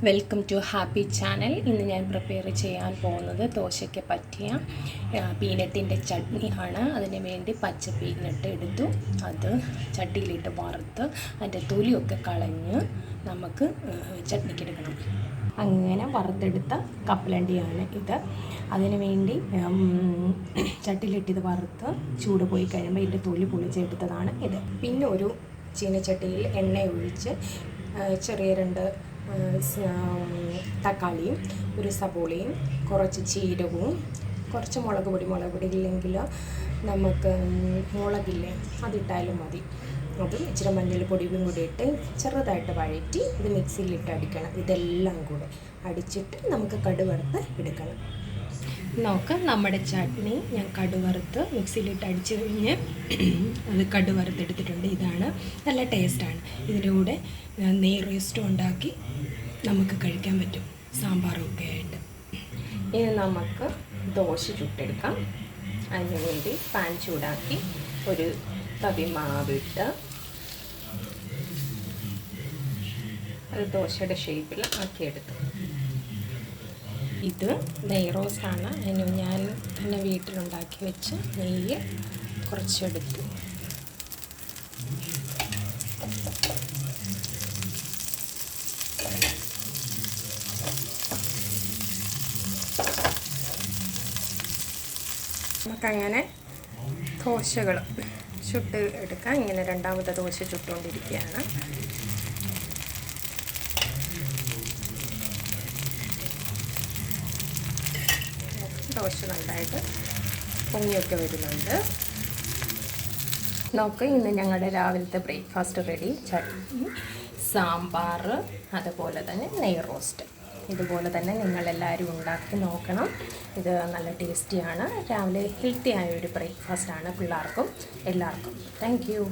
Welcome to happy channel. ഇന്ന് ഞാൻ prepare ചെയ്യാൻ പോകുന്നത് ദോശയ്ക്ക് പറ്റിയ പീനട്ടിൻ്റെ ചട്നി ആണ്. അതിന് വേണ്ടി പച്ച പീനട്ട് എടുത്തു, അത് ചട്ടിയിലിട്ട് വറുത്ത് അതിൻ്റെ തൊലിയൊക്കെ കളഞ്ഞ് നമുക്ക് ചട്നിക്ക് എടുക്കണം. അങ്ങനെ വറുത്തെടുത്ത കപ്പലണ്ടിയാണ് ഇത്. അതിന് വേണ്ടി ചട്ടിയിലിട്ടിത് വറുത്ത് ചൂട് പോയി കഴിയുമ്പോൾ ഇതിൻ്റെ തൊലി പൊളിച്ചെടുത്തതാണ് ഇത്. പിന്നെ ഒരു ചീനച്ചട്ടിയിൽ എണ്ണ ഒഴിച്ച് ചെറിയ 2 തക്കാളിയും ഒരു സബോളയും കുറച്ച് ജീരകവും കുറച്ച് മുളക് പൊടി ഇല്ലെങ്കിൽ നമുക്ക് മുളകില്ലേ അതിട്ടാലും മതി, അതും ഇച്ചിരി മഞ്ഞൾപ്പൊടിയും കൂടി ഇട്ട് ചെറുതായിട്ട് വഴറ്റി ഇത് മിക്സിയിലിട്ട് അടിക്കണം. ഇതെല്ലാം കൂടെ അടിച്ചിട്ട് നമുക്ക് കടുവറുത്ത് എടുക്കണം. നോക്കാം, നമ്മുടെ ചട്നി ഞാൻ കടുവറുത്ത് മിക്സിയിലിട്ട് അടിച്ച് കഴിഞ്ഞ് അത് കടുവറുത്തെടുത്തിട്ടുണ്ട്. ഇതാണ് നല്ല ടേസ്റ്റാണ്. ഇതിൻ്റെ കൂടെ നെയ് റോസ്റ്റും ഉണ്ടാക്കി നമുക്ക് കഴിക്കാൻ പറ്റും, സാമ്പാറൊക്കെ ആയിട്ട്. ഇനി നമുക്ക് ദോശ ചുട്ടെടുക്കാം. അതിന് വേണ്ടി പാൻ ചൂടാക്കി ഒരു തവി മാവിട്ട് അത് ദോശയുടെ ഷേപ്പിൽ ആക്കിയെടുത്തു. ഇത് നെയ് റോസ്റ്റാണ്. അതിന് ഞാൻ തന്നെ വീട്ടിലുണ്ടാക്കി വെച്ച് നെയ്യ് കുറച്ചെടുത്തു. നമുക്കങ്ങനെ ദോശകൾ ചുട്ട് എടുക്കാം. ഇങ്ങനെ രണ്ടാമത്തെ ദോശ ചുട്ടുകൊണ്ടിരിക്കുകയാണ്. ദോശ നന്നായിട്ട് പൊങ്ങിയൊക്കെ വരുന്നുണ്ട്. നോക്ക്, ഇന്ന് ഞങ്ങളുടെ രാവിലത്തെ ബ്രേക്ക്ഫാസ്റ്റ് റെഡി. ചട്നി, സാമ്പാർ, അതുപോലെ തന്നെ നെയ് റോസ്റ്റ്. ഇതുപോലെ തന്നെ നിങ്ങളെല്ലാവരും ഉണ്ടാക്കി നോക്കണം. ഇത് നല്ല ടേസ്റ്റിയാണ്. രാവിലെ ഹെൽത്തി ആയ ഒരു ബ്രേക്ക്ഫാസ്റ്റാണ് പിള്ളേർക്കും എല്ലാവർക്കും. Thank you.